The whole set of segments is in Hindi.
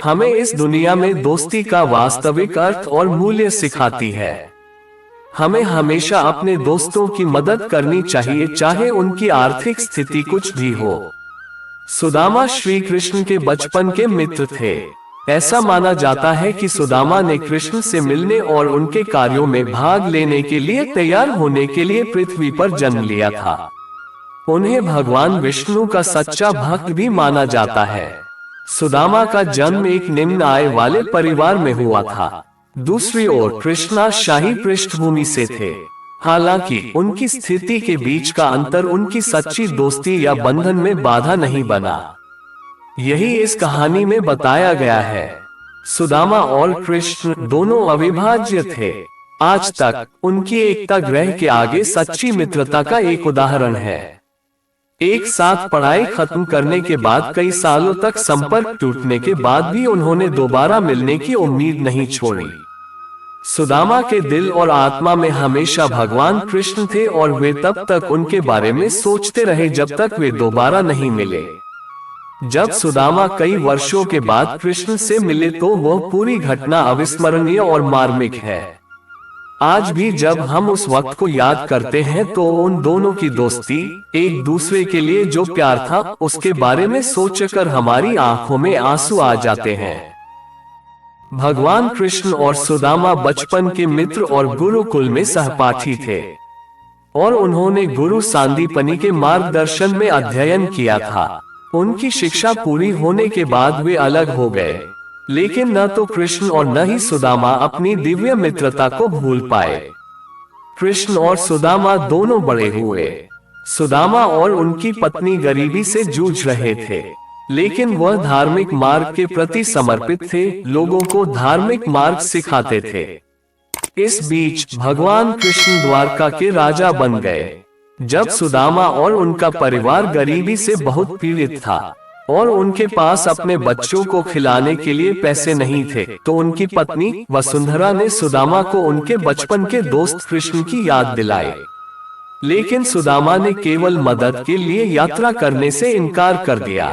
हमें इस दुनिया में दोस्ती का वास्तविक अर्थ और मूल्य सिखाती है। हमें हमेशा अपने दोस्तों की मदद करनी चाहिए, चाहे उनकी आर्थिक स्थिति कुछ भी हो। सुदामा श्री कृष्ण के बचपन के मित्र थे। ऐसा माना जाता है कि सुदामा ने कृष्ण से मिलने और उनके कार्यों में भाग लेने के लिए तैयार होने के लिए पृथ्वी पर जन्म लिया था। उन्हें भगवान विष्णु का सच्चा भक्त भी माना जाता है। सुदामा का जन्म एक निम्न आय वाले परिवार में हुआ था। दूसरी ओर कृष्णा शाही पृष्ठभूमि से थे। हालांकि उनकी स्थिति के बीच का अंतर उनकी सच्ची दोस्ती या बंधन में बाधा नहीं बना। यही इस कहानी में बताया गया है। सुदामा और कृष्ण दोनों अविभाज्य थे। आज तक उनकी एकता ग्रह के आगे सच्ची मित्रता का एक उदाहरण है। एक साथ पढ़ाई खत्म करने के बाद कई सालों तक संपर्क टूटने के बाद भी उन्होंने दोबारा मिलने की उम्मीद नहीं छोड़ी। सुदामा के दिल और आत्मा में हमेशा भगवान कृष्ण थे और वे तब तक उनके बारे में सोचते रहे जब तक वे दोबारा नहीं मिले। जब सुदामा कई वर्षों के बाद कृष्ण से मिले तो वह पूरी घटना अविस्मरणीय और मार्मिक है। आज भी जब हम उस वक्त को याद करते हैं तो उन दोनों की दोस्ती, एक दूसरे के लिए जो प्यार था, उसके बारे में सोचकर हमारी आंखों में आंसू आ जाते हैं। भगवान कृष्ण और सुदामा बचपन के मित्र और गुरुकुल में सहपाठी थे और उन्होंने गुरु सांदीपनि के मार्गदर्शन में अध्ययन किया था। उनकी शिक्षा पूरी होने के बाद वे अलग हो गए, लेकिन न तो कृष्ण और न ही सुदामा अपनी दिव्य मित्रता को भूल पाए। कृष्ण और सुदामा दोनों बड़े हुए। सुदामा और उनकी पत्नी गरीबी से जूझ रहे थे, लेकिन वह धार्मिक मार्ग के प्रति समर्पित थे, लोगों को धार्मिक मार्ग सिखाते थे। इस बीच भगवान कृष्ण द्वारका के राजा बन गए। जब सुदामा और उनका परिवार गरीबी से बहुत पीड़ित था और उनके पास अपने बच्चों को खिलाने के लिए पैसे नहीं थे, तो उनकी पत्नी वसुंधरा ने सुदामा को उनके बचपन के दोस्त कृष्ण की याद दिलाई। लेकिन सुदामा ने केवल मदद के लिए यात्रा करने से इनकार कर दिया,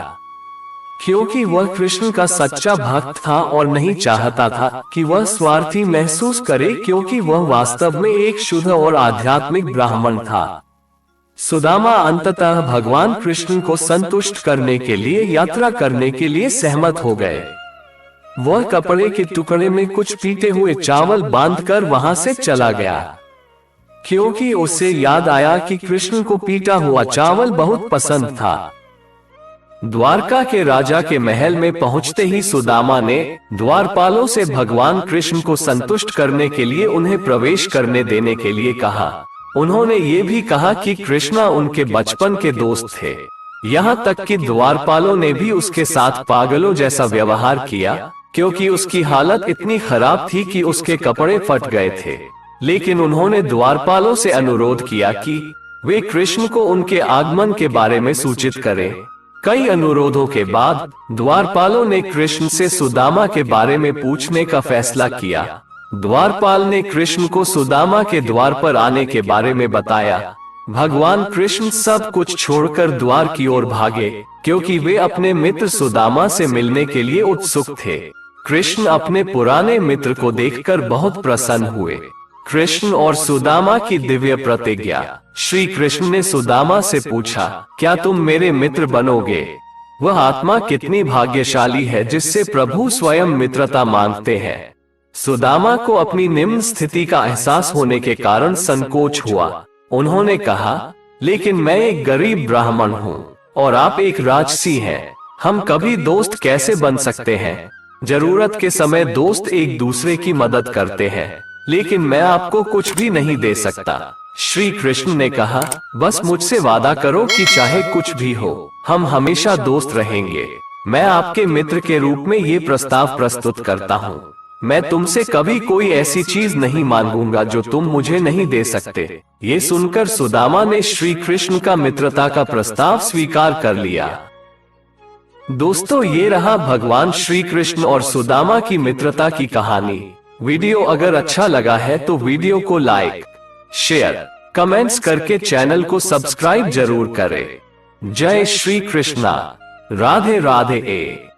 क्योंकि वह कृष्ण का सच्चा भक्त था और नहीं चाहता था कि वह स्वार्थी महसूस करे, क्योंकि वह वास्तव में एक शुद्ध और आध्यात्मिक ब्राह्मण था। सुदामा अंततः भगवान कृष्ण को संतुष्ट करने के लिए यात्रा करने के लिए सहमत हो गए। वह कपड़े के टुकड़े में कुछ पीटे हुए चावल बांधकर वहां से चला गया, क्योंकि उसे याद आया कि कृष्ण को पीटा हुआ चावल बहुत पसंद था। द्वारका के राजा के महल में पहुंचते ही सुदामा ने द्वारपालों से भगवान कृष्ण को संतुष्ट करने के लिए उन्हें प्रवेश करने देने के लिए कहा। उन्होंने ये भी कहा कि कृष्णा उनके बचपन के दोस्त थे। यहाँ तक कि द्वारपालों ने भी उसके साथ पागलों जैसा व्यवहार किया, क्योंकि उसकी हालत इतनी खराब थी कि उसके कपड़े फट गए थे। लेकिन उन्होंने द्वारपालों से अनुरोध किया कि वे कृष्ण को उनके आगमन के बारे में सूचित करें। कई अनुरोधों के बाद द्वारपालों ने कृष्ण से सुदामा के बारे में पूछने का फैसला किया। द्वारपाल ने कृष्ण को सुदामा के द्वार पर आने के बारे में बताया। भगवान कृष्ण सब कुछ छोड़कर द्वार की ओर भागे, क्योंकि वे अपने मित्र सुदामा से मिलने के लिए उत्सुक थे। कृष्ण अपने पुराने मित्र को देखकर बहुत प्रसन्न हुए। कृष्ण और सुदामा की दिव्य प्रतिज्ञा। श्री कृष्ण ने सुदामा से पूछा, क्या तुम मेरे मित्र बनोगे? वह आत्मा कितनी भाग्यशाली है जिससे प्रभु स्वयं मित्रता मांगते हैं। सुदामा को अपनी निम्न स्थिति का एहसास होने के कारण संकोच हुआ। उन्होंने कहा, लेकिन मैं एक गरीब ब्राह्मण हूँ और आप एक राजसी हैं। हम कभी दोस्त कैसे बन सकते हैं? जरूरत के समय दोस्त एक दूसरे की मदद करते हैं, लेकिन मैं आपको कुछ भी नहीं दे सकता। श्री कृष्ण ने कहा, बस मुझसे वादा करो कि चाहे कुछ भी हो, हम हमेशा दोस्त रहेंगे। मैं आपके मित्र के रूप में ये प्रस्ताव प्रस्तुत करता हूँ। मैं तुमसे कभी कोई ऐसी चीज नहीं मांगूंगा जो तुम मुझे नहीं दे सकते। ये सुनकर सुदामा ने श्री कृष्ण का मित्रता का प्रस्ताव स्वीकार कर लिया। दोस्तों, ये रहा भगवान श्री कृष्ण और सुदामा की मित्रता की कहानी। वीडियो अगर अच्छा लगा है तो वीडियो को लाइक, शेयर, कमेंट्स करके चैनल को सब्सक्राइब जरूर करें। जय श्री कृष्णा। राधे राधे।